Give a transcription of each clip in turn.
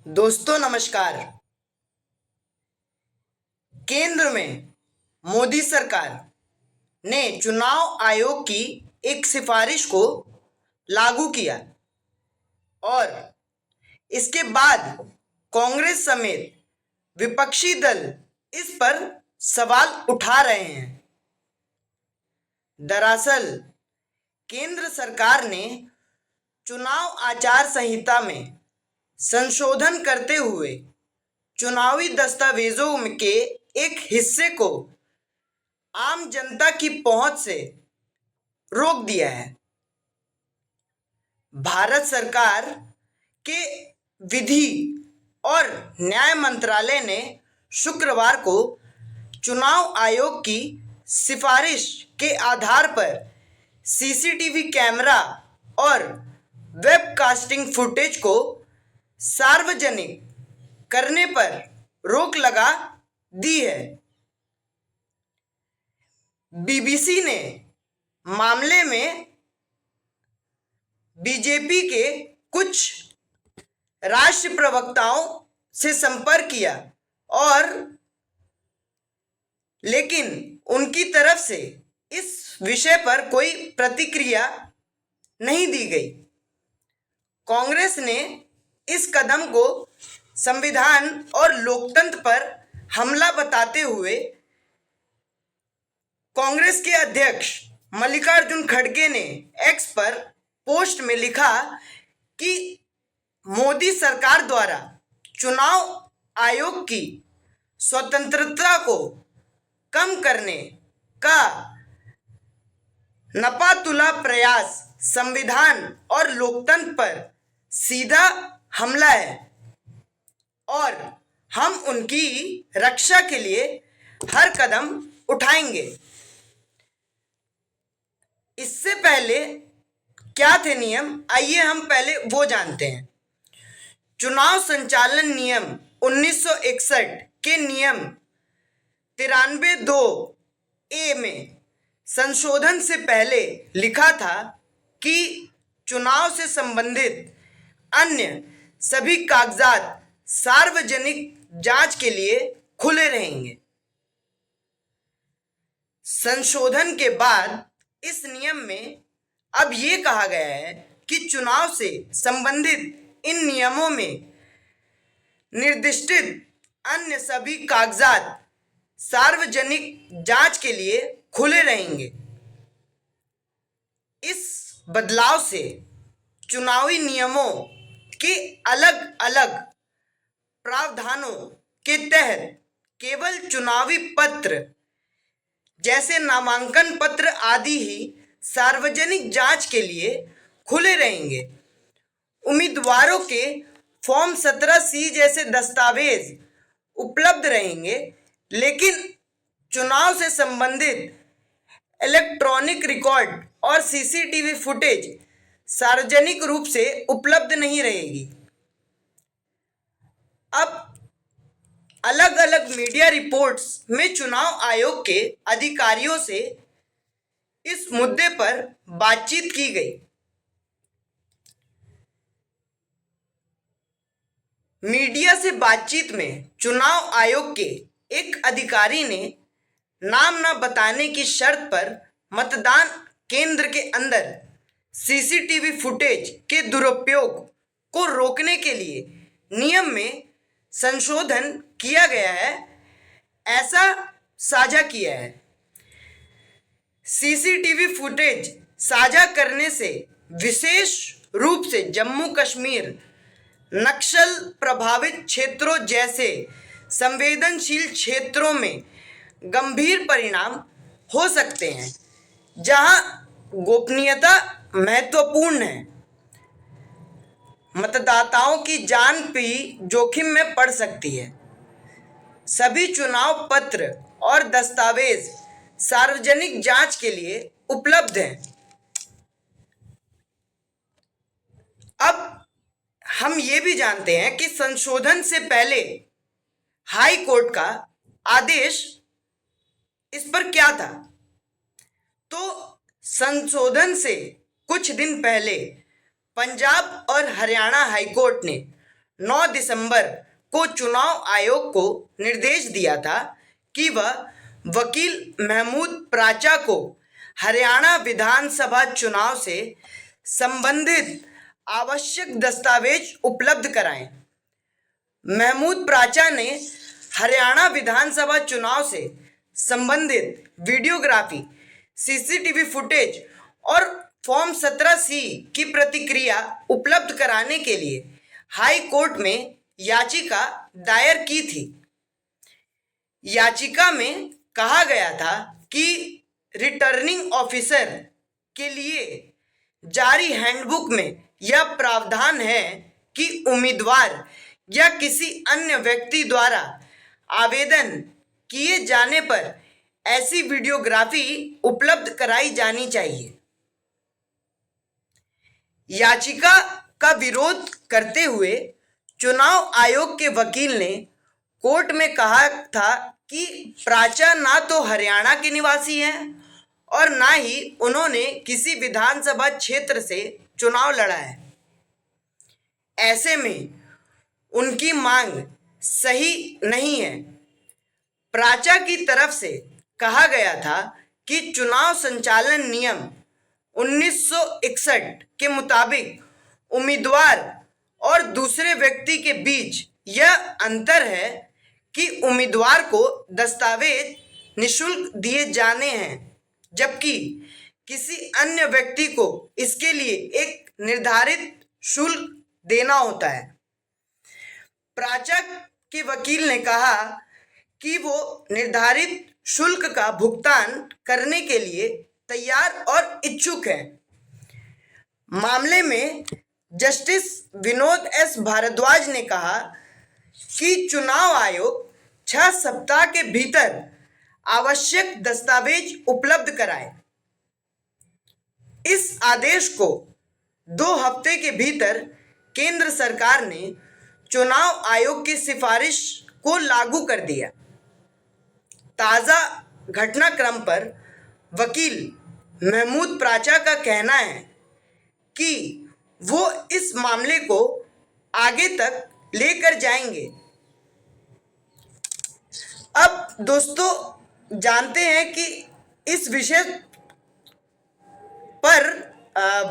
दोस्तों नमस्कार। केंद्र में मोदी सरकार ने चुनाव आयोग की एक सिफारिश को लागू किया और इसके बाद कांग्रेस समेत विपक्षी दल इस पर सवाल उठा रहे हैं। दरअसल केंद्र सरकार ने चुनाव आचार संहिता में संशोधन करते हुए चुनावी दस्तावेजों के एक हिस्से को आम जनता की पहुंच से रोक दिया है। भारत सरकार के विधि और न्याय मंत्रालय ने शुक्रवार को चुनाव आयोग की सिफारिश के आधार पर सीसीटीवी कैमरा और वेबकास्टिंग फुटेज को सार्वजनिक करने पर रोक लगा दी है। बीबीसी ने मामले में बीजेपी के कुछ राष्ट्रीय प्रवक्ताओं से संपर्क किया और लेकिन उनकी तरफ से इस विषय पर कोई प्रतिक्रिया नहीं दी गई। कांग्रेस ने इस कदम को संविधान और लोकतंत्र पर हमला बताते हुए कांग्रेस के अध्यक्ष मल्लिकार्जुन खड़गे ने एक्स पर पोस्ट में लिखा कि मोदी सरकार द्वारा चुनाव आयोग की स्वतंत्रता को कम करने का नपातुला प्रयास संविधान और लोकतंत्र पर सीधा हमला है और हम उनकी रक्षा के लिए हर कदम उठाएंगे। इससे पहले क्या थे नियम, आइए हम पहले वो जानते हैं। चुनाव संचालन नियम 1961 के नियम 93(2)(a) में संशोधन से पहले लिखा था कि चुनाव से संबंधित अन्य सभी कागजात सार्वजनिक जांच के लिए खुले रहेंगे। संशोधन के बाद इस नियम में अब ये कहा गया है कि चुनाव से संबंधित इन नियमों में निर्दिष्ट अन्य सभी कागजात सार्वजनिक जांच के लिए खुले रहेंगे। इस बदलाव से चुनावी नियमों के अलग अलग प्रावधानों के तहत केवल चुनावी पत्र जैसे नामांकन पत्र आदि ही सार्वजनिक जांच के लिए खुले रहेंगे। उम्मीदवारों के फॉर्म 17C जैसे दस्तावेज उपलब्ध रहेंगे, लेकिन चुनाव से संबंधित इलेक्ट्रॉनिक रिकॉर्ड और सीसीटीवी फुटेज सार्वजनिक रूप से उपलब्ध नहीं रहेगी। अब अलग अलग मीडिया रिपोर्ट्स में चुनाव आयोग के अधिकारियों से इस मुद्दे पर बातचीत की गई। मीडिया से बातचीत में चुनाव आयोग के एक अधिकारी ने नाम न बताने की शर्त पर मतदान केंद्र के अंदर सीसीटीवी फुटेज के दुरुपयोग को रोकने के लिए नियम में संशोधन किया गया है, ऐसा साझा किया है। सीसीटीवी फुटेज साझा करने से विशेष रूप से जम्मू कश्मीर नक्सल प्रभावित क्षेत्रों जैसे संवेदनशील क्षेत्रों में गंभीर परिणाम हो सकते हैं, जहां गोपनीयता महत्वपूर्ण है। मतदाताओं की जान भी जोखिम में पड़ सकती है। सभी चुनाव पत्र और दस्तावेज सार्वजनिक जांच के लिए उपलब्ध हैं। अब हम ये भी जानते हैं कि संशोधन से पहले हाई कोर्ट का आदेश इस पर क्या था। तो संशोधन से कुछ दिन पहले पंजाब और हरियाणा हाईकोर्ट ने 9 दिसंबर को चुनाव आयोग को निर्देश दिया था कि वह वकील महमूद प्राचा को हरियाणा विधानसभा चुनाव से संबंधित आवश्यक दस्तावेज उपलब्ध कराएं। महमूद प्राचा ने हरियाणा विधानसभा चुनाव से संबंधित वीडियोग्राफी, सीसीटीवी फुटेज और फॉर्म 17C की प्रतिक्रिया उपलब्ध कराने के लिए हाई कोर्ट में याचिका दायर की थी। याचिका में कहा गया था कि रिटर्निंग ऑफिसर के लिए जारी हैंडबुक में यह प्रावधान है कि उम्मीदवार या किसी अन्य व्यक्ति द्वारा आवेदन किए जाने पर ऐसी वीडियोग्राफी उपलब्ध कराई जानी चाहिए। याचिका का विरोध करते हुए चुनाव आयोग के वकील ने कोर्ट में कहा था कि प्राचा ना तो हरियाणा के निवासी हैं और ना ही उन्होंने किसी विधानसभा क्षेत्र से चुनाव लड़ा है। ऐसे में उनकी मांग सही नहीं है। प्राचा की तरफ से कहा गया था कि चुनाव संचालन नियम 1961 के मुताबिक उम्मीदवार और दूसरे व्यक्ति के बीच यह अंतर है कि उम्मीदवार को दस्तावेज निःशुल्क दिए जाने हैं, जबकि किसी अन्य व्यक्ति को इसके लिए एक निर्धारित शुल्क देना होता है। प्राचा के वकील ने कहा कि वो निर्धारित शुल्क का भुगतान करने के लिए तैयार और इच्छुक हैं। मामले में जस्टिस विनोद एस भारद्वाज ने कहा कि चुनाव आयोग 6 सप्ताह के भीतर आवश्यक दस्तावेज उपलब्ध कराए। इस आदेश को 2 हफ्ते के भीतर केंद्र सरकार ने चुनाव आयोग की सिफारिश को लागू कर दिया। ताज़ा घटनाक्रम पर वकील महमूद प्राचा का कहना है कि वो इस मामले को आगे तक लेकर जाएंगे। अब दोस्तों जानते हैं कि इस विषय पर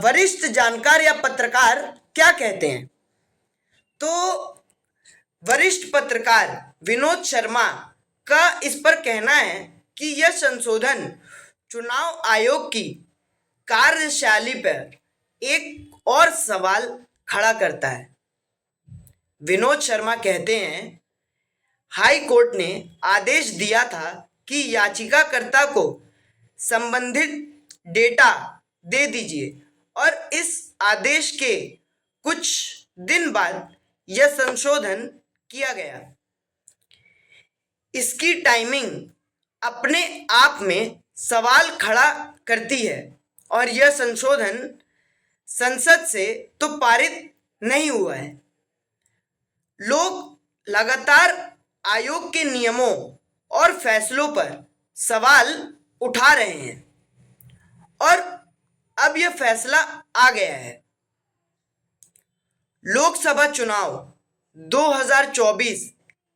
वरिष्ठ जानकार या पत्रकार क्या कहते हैं। तो वरिष्ठ पत्रकार विनोद शर्मा का इस पर कहना है कि यह संशोधन चुनाव आयोग की कार्यशैली पर एक और सवाल खड़ा करता है। विनोद शर्मा कहते हैं, हाई कोर्ट ने आदेश दिया था कि याचिकाकर्ता को संबंधित डेटा दे दीजिए और इस आदेश के कुछ दिन बाद यह संशोधन किया गया। इसकी टाइमिंग अपने आप में सवाल खड़ा करती है और यह संशोधन संसद से तो पारित नहीं हुआ है। लोग लगातार आयोग के नियमों और फैसलों पर सवाल उठा रहे हैं और अब यह फैसला आ गया है। लोकसभा चुनाव 2024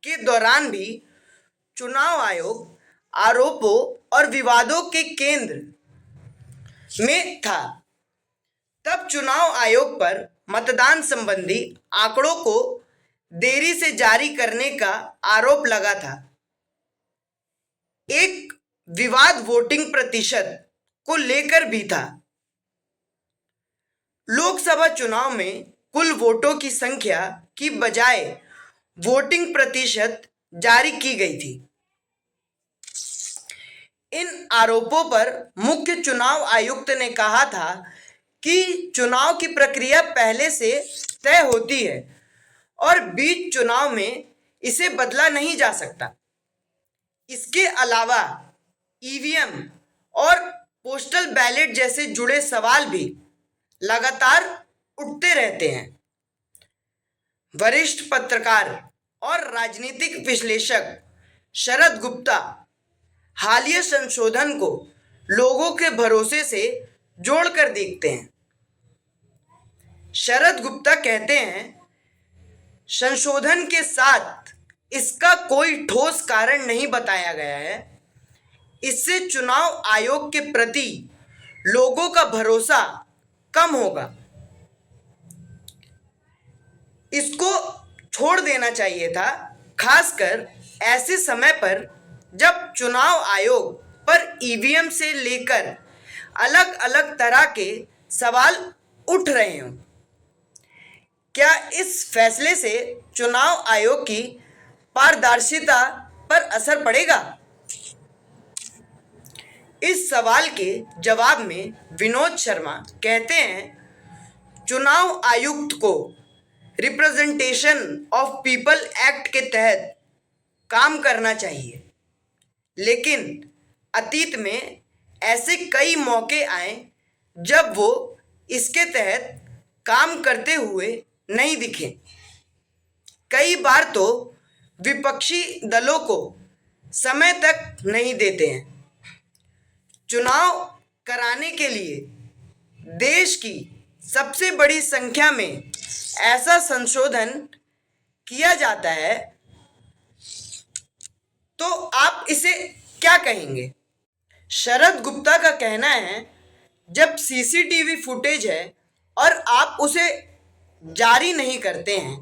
के दौरान भी चुनाव आयोग आरोपों और विवादों के केंद्र में था। तब चुनाव आयोग पर मतदान संबंधी आंकड़ों को देरी से जारी करने का आरोप लगा था। एक विवाद वोटिंग प्रतिशत को लेकर भी था। लोकसभा चुनाव में कुल वोटों की संख्या की बजाय वोटिंग प्रतिशत जारी की गई थी। इन आरोपों पर मुख्य चुनाव आयुक्त ने कहा था कि चुनाव की प्रक्रिया पहले से तय होती है और बीच चुनाव में इसे बदला नहीं जा सकता। इसके अलावा ईवीएम और पोस्टल बैलेट जैसे जुड़े सवाल भी लगातार उठते रहते हैं। वरिष्ठ पत्रकार और राजनीतिक विश्लेषक शरद गुप्ता हालिया संशोधन को लोगों के भरोसे से जोड़कर देखते हैं। शरद गुप्ता कहते हैं, संशोधन के साथ इसका कोई ठोस कारण नहीं बताया गया है। इससे चुनाव आयोग के प्रति लोगों का भरोसा कम होगा। इसको छोड़ देना चाहिए था, खासकर ऐसे समय पर जब चुनाव आयोग पर ईवीएम से लेकर अलग अलग तरह के सवाल उठ रहे हों। क्या इस फैसले से चुनाव आयोग की पारदर्शिता पर असर पड़ेगा? इस सवाल के जवाब में विनोद शर्मा कहते हैं, चुनाव आयुक्त को रिप्रेजेंटेशन ऑफ पीपल एक्ट के तहत काम करना चाहिए, लेकिन अतीत में ऐसे कई मौके आए जब वो इसके तहत काम करते हुए नहीं दिखे। कई बार तो विपक्षी दलों को समय तक नहीं देते हैं। चुनाव कराने के लिए देश की सबसे बड़ी संख्या में ऐसा संशोधन किया जाता है, तो आप इसे क्या कहेंगे? शरद गुप्ता का कहना है, जब सीसीटीवी फुटेज है और आप उसे जारी नहीं करते हैं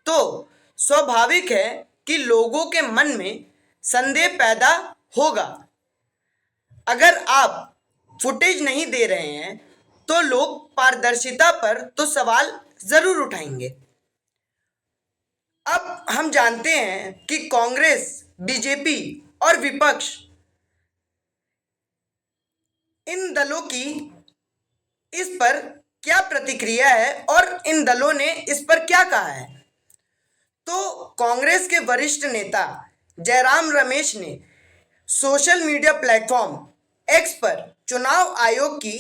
तो स्वाभाविक है कि लोगों के मन में संदेह पैदा होगा। अगर आप फुटेज नहीं दे रहे हैं तो लोग पारदर्शिता पर तो सवाल जरूर उठाएंगे। अब हम जानते हैं कि कांग्रेस, बीजेपी और विपक्ष, इन दलों की इस पर क्या प्रतिक्रिया है और इन दलों ने इस पर क्या कहा है। तो कांग्रेस के वरिष्ठ नेता जयराम रमेश ने सोशल मीडिया प्लेटफॉर्म एक्स पर चुनाव आयोग की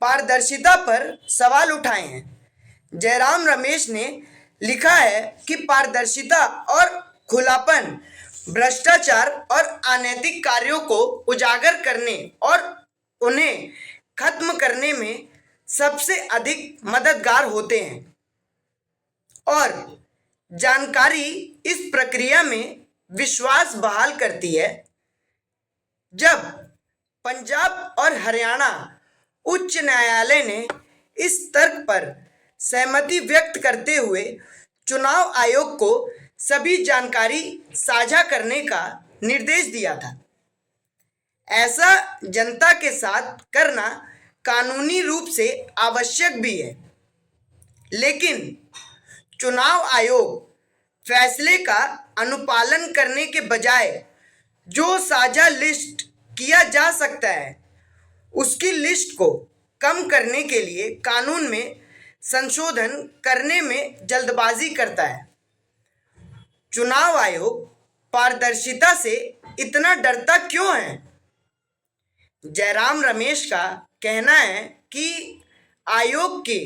पारदर्शिता पर सवाल उठाए हैं। जयराम रमेश ने लिखा है कि पारदर्शिता और खुलापन भ्रष्टाचार और अनैतिक कार्यों को उजागर करने और उन्हें खत्म करने में सबसे अधिक मददगार होते हैं और जानकारी इस प्रक्रिया में विश्वास बहाल करती है। जब पंजाब और हरियाणा उच्च न्यायालय ने इस तर्क पर सहमति व्यक्त करते हुए चुनाव आयोग को सभी जानकारी साझा करने का निर्देश दिया था। ऐसा जनता के साथ करना कानूनी रूप से आवश्यक भी है, लेकिन चुनाव आयोग फैसले का अनुपालन करने के बजाय जो साझा लिस्ट किया जा सकता है उसकी लिस्ट को कम करने के लिए कानून में संशोधन करने में जल्दबाजी करता है। चुनाव आयोग पारदर्शिता से इतना डरता क्यों है? जयराम रमेश का कहना है कि आयोग के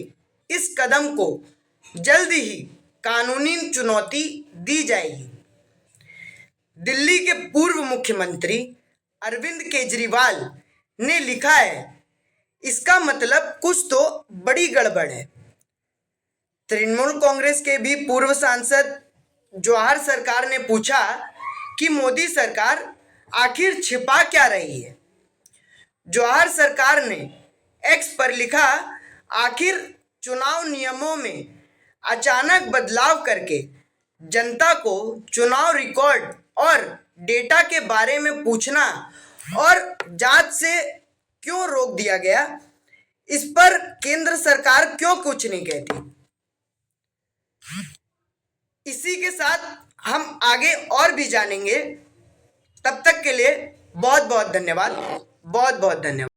इस कदम को जल्द ही कानूनी चुनौती दी जाएगी। दिल्ली के पूर्व मुख्यमंत्री अरविंद केजरीवाल ने लिखा है, इसका मतलब कुछ तो बड़ी गड़बड़ है। तृणमूल कांग्रेस के भी पूर्व सांसद जवाहर सरकार ने पूछा कि मोदी सरकार आखिर छिपा क्या रही है। जवाहर सरकार ने एक्स पर लिखा, आखिर चुनाव नियमों में अचानक बदलाव करके जनता को चुनाव रिकॉर्ड और डेटा के बारे में पूछना और जांच से क्यों रोक दिया गया? इस पर केंद्र सरकार क्यों कुछ नहीं कहती? इसी के साथ हम आगे और भी जानेंगे। तब तक के लिए बहुत बहुत धन्यवाद। बहुत बहुत धन्यवाद।